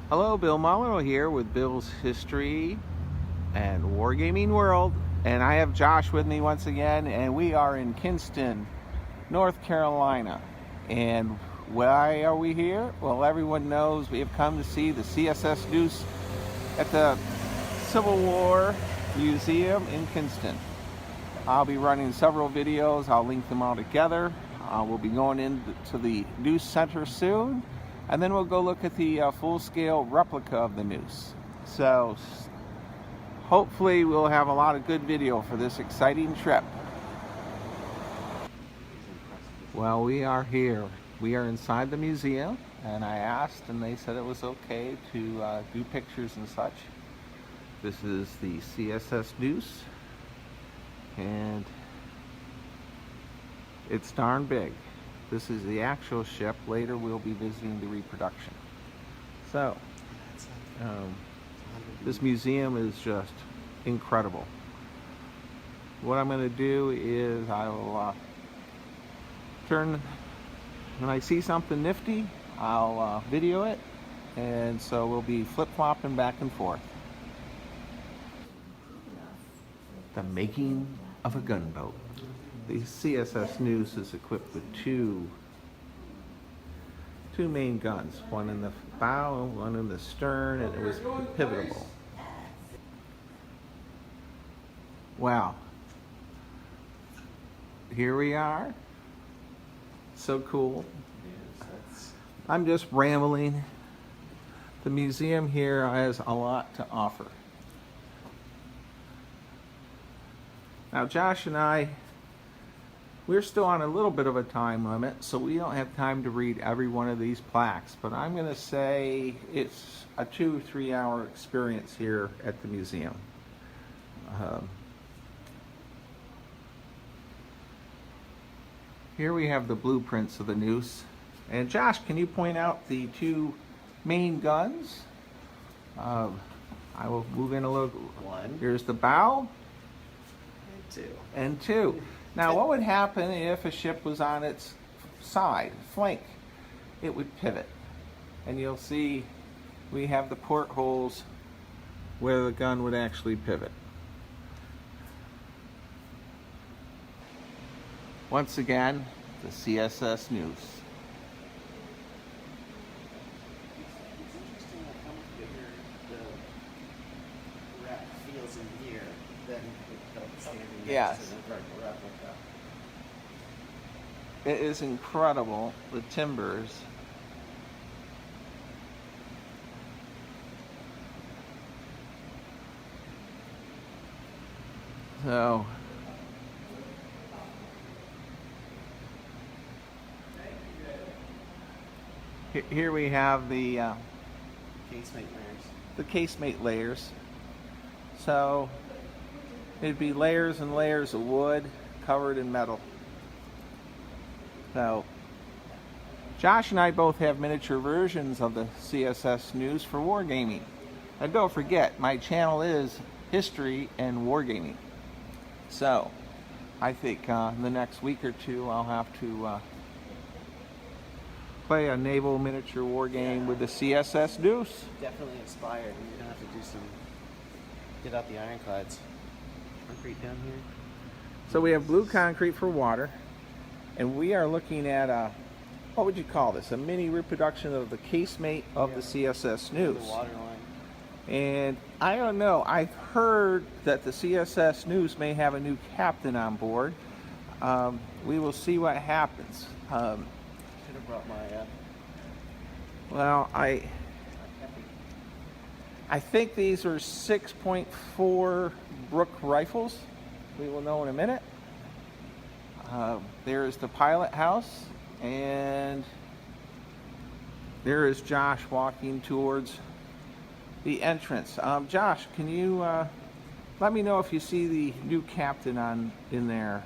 Hello, Bill Molyneux here with Bill's History and Wargaming World, and I have Josh with me once again, and we are in Kinston, North Carolina. And why are we here? Well, everyone knows we have come to see the CSS Neuse at the Civil War Museum in Kinston. I'll be running several videos. I'll link them all together. We'll be going into the Neuse Center soon. And then we'll go look at the full-scale replica of the Neuse. So hopefully we'll have a lot of good video for this exciting trip. Well, we are here. We are inside the museum, and I asked and they said it was okay to do pictures and such. This is the CSS Neuse, and it's darn big. This is the actual ship. Later we'll be visiting the reproduction. So, this museum is just incredible. What I'm going to do is I will when I see something nifty, I'll video it, and so we'll be flip-flopping back and forth. The making of a gunboat. The CSS Neuse is equipped with two main guns, one in the bow, one in the stern, and it was pivotable. Wow. Here we are. So cool. I'm just rambling. The museum here has a lot to offer. Now, Josh and we're still on a little bit of a time limit, so we don't have time to read every one of these plaques, but I'm going to say it's a 2-3 hour experience here at the museum. Here we have the blueprints of the Neuse. And Josh, can you point out the two main guns? I will move in a little. One. Here's the bow. And two. And two. Now, what would happen if a ship was on its side, flank? It would pivot. And you'll see we have the portholes where the gun would actually pivot. Once again, the CSS Neuse. It's interesting how much bigger the wrap feels in here than it standing next to the replica. It is incredible, the timbers. So, here we have the Casemate layers. the casemate layers. So it'd be layers and layers of wood covered in metal. So Josh and I both have miniature versions of the CSS Neuse for wargaming. And don't forget, my channel is History and Wargaming. So I think in the next week or two I'll have to play a naval miniature war game with the CSS Neuse. Definitely inspired. You're gonna have to do get out the ironclads. Concrete down here. So we have blue concrete for water, and we are looking at what would you call this? A mini reproduction of the casemate of the CSS Neuse. The waterline. And I don't know, I've heard that the CSS Neuse may have a new captain on board. We will see what happens. Should have brought my Well, I think these are 6.4 Brook rifles. We will know in a minute. There is the pilot house, and there is Josh walking towards the entrance. Josh, can you let me know if you see the new captain in there?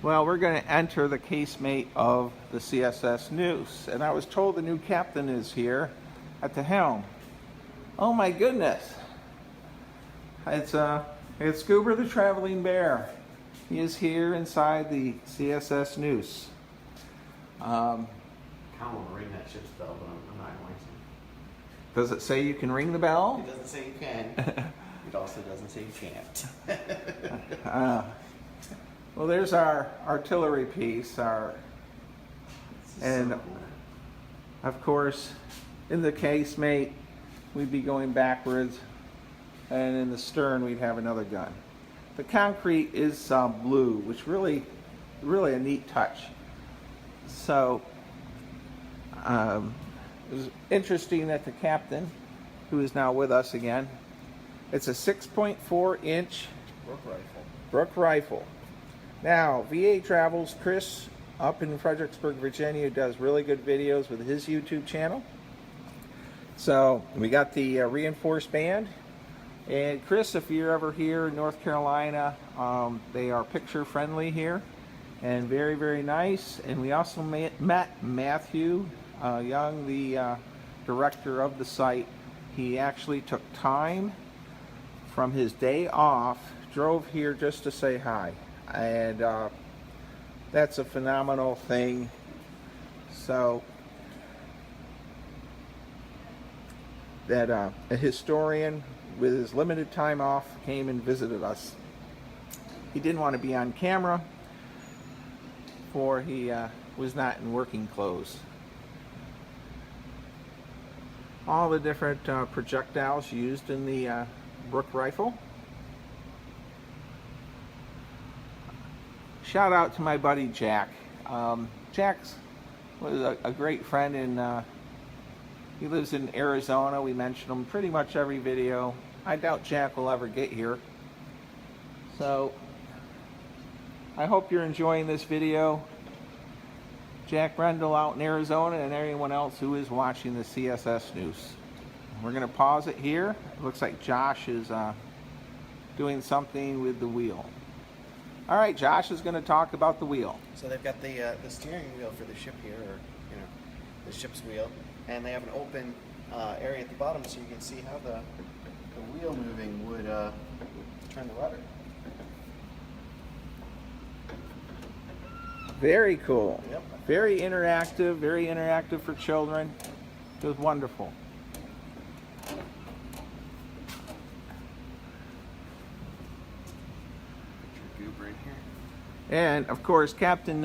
Well, we're going to enter the casemate of the CSS Neuse, and I was told the new captain is here at the helm. Oh my goodness! It's Scuba the Traveling Bear. He is here inside the CSS Neuse. I kind of want to ring that ship's bell, but I'm not going to. Does it say you can ring the bell? It doesn't say you can. It also doesn't say you can't. Well, there's our artillery piece, and so cool. of course, in the casemate, we'd be going backwards, and in the stern, we'd have another gun. The concrete is blue, which really a neat touch. So, it was interesting that the captain, who is now with us again, it's a 6.4 inch Brook rifle. Now, VA Travels, Chris up in Fredericksburg, Virginia, does really good videos with his YouTube channel. So we got the reinforced band. And Chris, if you're ever here in North Carolina, they are picture friendly here and very, very nice. And we also met Matthew Young, the director of the site. He actually took time from his day off, drove here just to say hi. And that's a phenomenal thing. So that a historian with his limited time off came and visited us. He didn't want to be on camera, for he was not in working clothes. All the different projectiles used in the Brook rifle. Shout out to my buddy Jack. Jack's was a great friend, and he lives in Arizona. We mention him pretty much every video. I doubt Jack will ever get here. So I hope you're enjoying this video. Jack Rendell out in Arizona, and everyone else who is watching the CSS Neuse. We're going to pause it here. It looks like Josh is doing something with the wheel. All right, Josh is going to talk about the wheel. So they've got the steering wheel for the ship here, or the ship's wheel, and they have an open area at the bottom, so you can see how the wheel moving would turn the rudder. Very cool. Yep. Very interactive for children. It was wonderful. Goober in here. And of course, Captain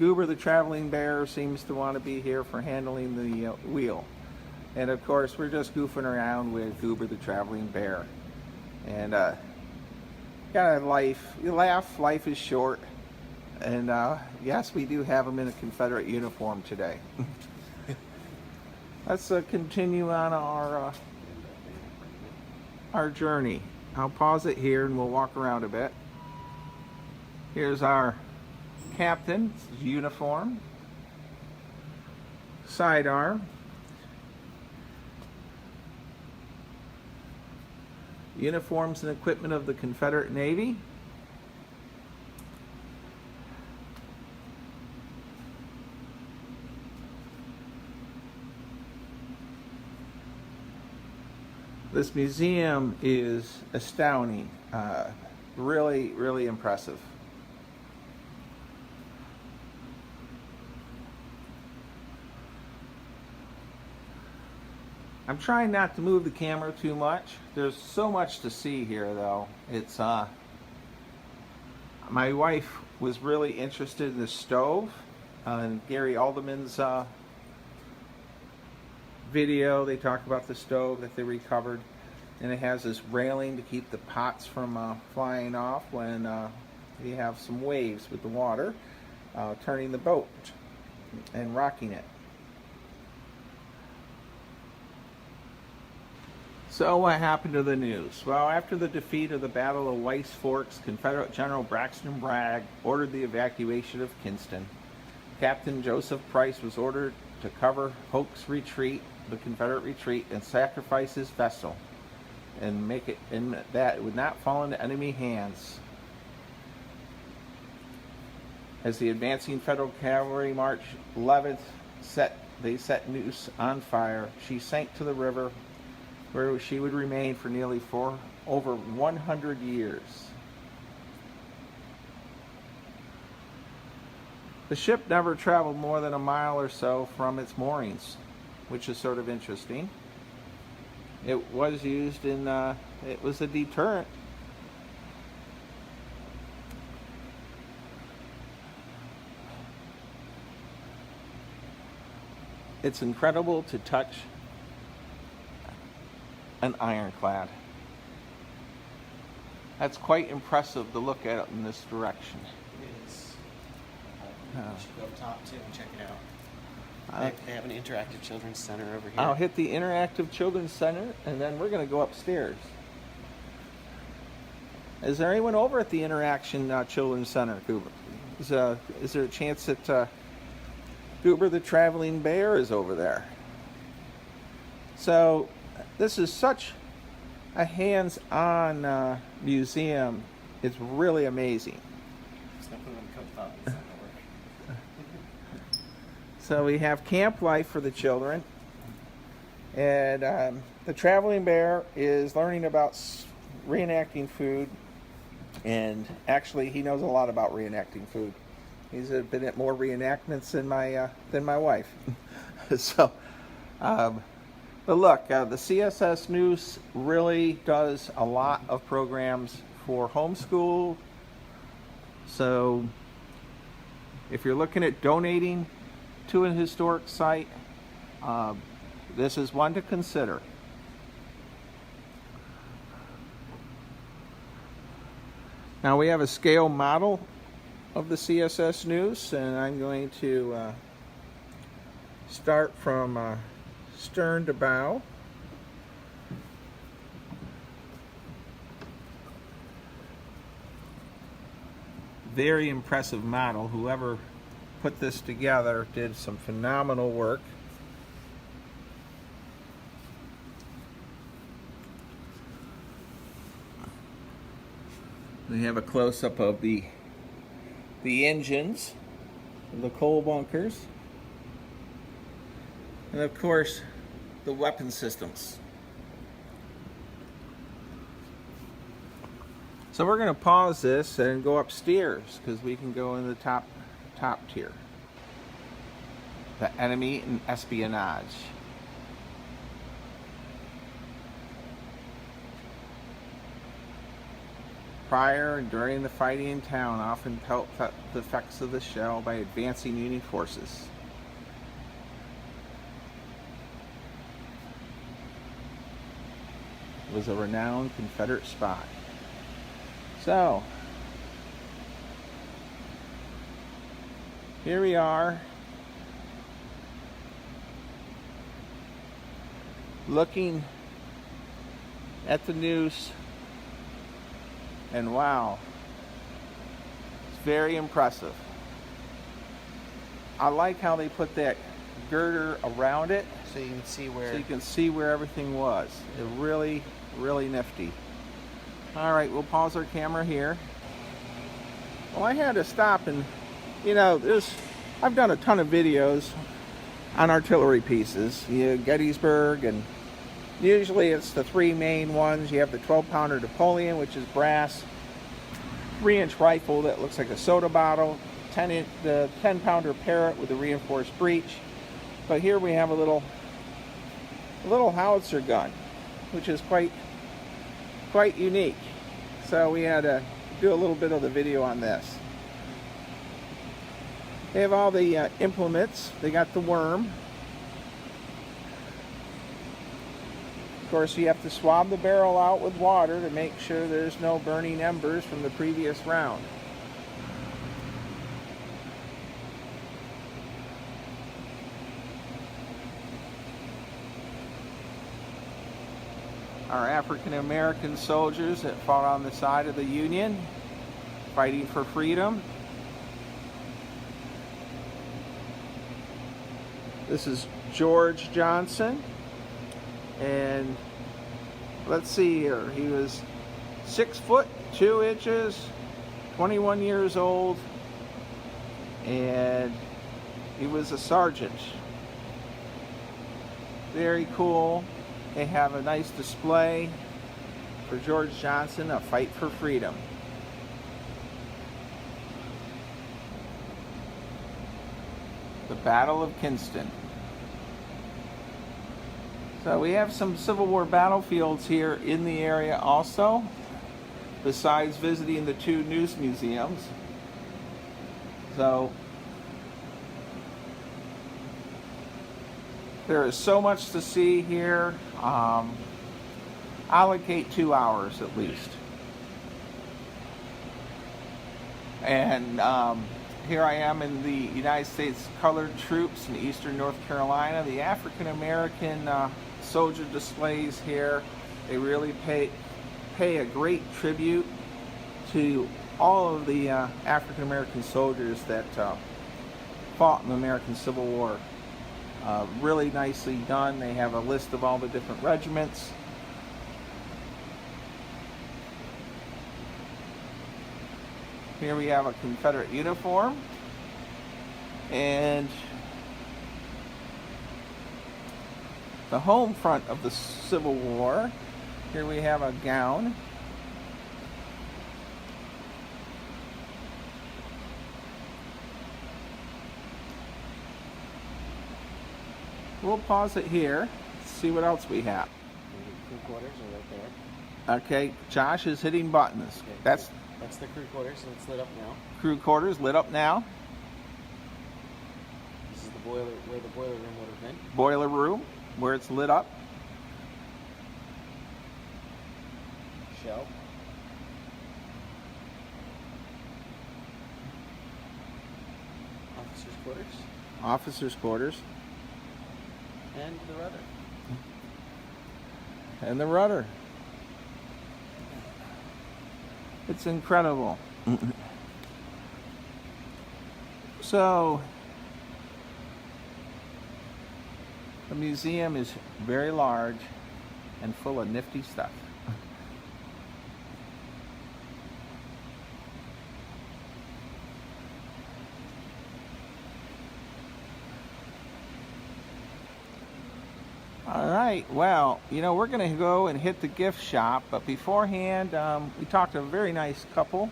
Goober, the traveling bear, seems to want to be here for handling the wheel. And of course, we're just goofing around with Goober, the traveling bear. And got a life. You laugh. Life is short. And yes, we do have him in a Confederate uniform today. Let's continue on our journey. I'll pause it here and we'll walk around a bit. Here's our captain's uniform, sidearm, uniforms and equipment of the Confederate Navy. This museum is astounding, really impressive. I'm trying not to move the camera too much. There's so much to see here, though. It's my wife was really interested in the stove. In Gary Alderman's video, they talk about the stove that they recovered, and it has this railing to keep the pots from flying off when you have some waves with the water turning the boat and rocking it. So what happened to the Neuse? Well, after the defeat of the Battle of Weiss Forks, Confederate General Braxton Bragg ordered the evacuation of Kinston. Captain Joseph Price was ordered to cover Hoke's retreat, the Confederate retreat, and sacrifice his vessel, and make it in that it would not fall into enemy hands. As the advancing Federal cavalry marched 11th, they set Neuse on fire. She sank to the river, where she would remain for nearly over 100 years. The ship never traveled more than a mile or so from its moorings, which is sort of interesting. It was used in, it was a deterrent. It's incredible to touch an ironclad. That's quite impressive to look at it in this direction. It is. You should go up top too and check it out. They have an interactive children's center over here. I'll hit the interactive children's center, and then we're going to go upstairs. Is there anyone over at the interaction children's center, Goober? Is there a chance that Goober the traveling bear is over there? So this is such a hands-on museum. It's really amazing. So we have camp life for the children, and the traveling bear is learning about reenacting food, and actually he knows a lot about reenacting food. He's been at more reenactments than my wife. So, but look, the CSS Neuse really does a lot of programs for homeschool. So if you're looking at donating to a historic site, this is one to consider. Now we have a scale model of the CSS Neuse, and I'm going to start from stern to bow. Very impressive model. Whoever put this together did some phenomenal work. We have a close-up of the engines, the coal bunkers, and of course the weapon systems. So we're going to pause this and go upstairs because we can go in the top tier. The enemy and espionage. Prior and during the fighting in town, often felt the effects of the shell by advancing Union forces. Was a renowned Confederate spy. So, here we are, looking at the Neuse, and wow, it's very impressive. I like how they put that girder around it so you can see where everything was. It really nifty. All right, we'll pause our camera here. Well, I had to stop, and you know, I've done a ton of videos on artillery pieces, Gettysburg, and usually it's the three main ones. You have the 12-pounder Napoleon, which is brass, 3-inch rifle that looks like a soda bottle, the 10-pounder Parrott with a reinforced breech. But here we have a little howitzer gun, which is quite unique. So we had to do a little bit of the video on this. They have all the implements. They got the worm. Of course, you have to swab the barrel out with water to make sure there's no burning embers from the previous round. Our African American soldiers that fought on the side of the Union, fighting for freedom. This is George Johnson, and let's see here, he was 6 foot 2 inches, 21 years old, and he was a sergeant. Very cool. They have a nice display for George Johnson, a fight for freedom. The Battle of Kinston. So we have some Civil War battlefields here in the area also, besides visiting the two Neuse museums. So there is so much to see here. Allocate 2 hours at least. And here I am in the United States Colored Troops in eastern North Carolina. The African American soldier displays here, they really pay a great tribute to all of the African American soldiers that fought in the American Civil War. Really nicely done. They have a list of all the different regiments. Here we have a Confederate uniform, and the home front of the Civil War. Here we have a gown. We'll pause it here, see what else we have. Crew quarters are right there. Okay, Josh is hitting buttons. Okay. That's the crew quarters, and it's lit up now. crew quarters lit up now. This is the boiler, where the boiler room would have been. Boiler room, where it's lit up. Shell. Officers' quarters. Officers' quarters. And the rudder. And the rudder. It's incredible. So, the museum is very large and full of nifty stuff. All right, well, you know, we're going to go and hit the gift shop, but beforehand, we talked to a very nice couple.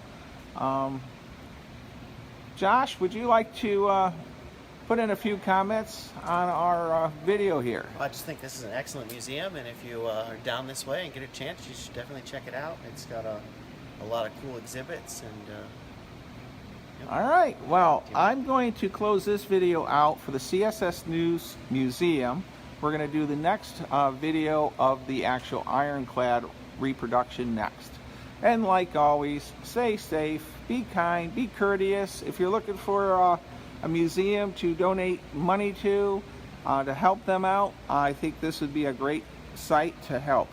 Josh, would you like to put in a few comments on our video here? I just think this is an excellent museum, and if you are down this way and get a chance, you should definitely check it out. It's got a lot of cool exhibits, and yep. All right, well, I'm going to close this video out for the CSS Neuse Museum. We're going to do the next video of the actual ironclad reproduction next. And like always, stay safe, be kind, be courteous. If you're looking for a museum to donate money to help them out, I think this would be a great site to help.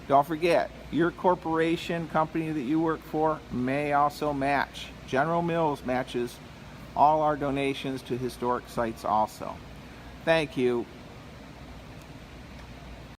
Don't forget, your corporation, company that you work for may also match. General Mills matches all our donations to historic sites also. Thank you.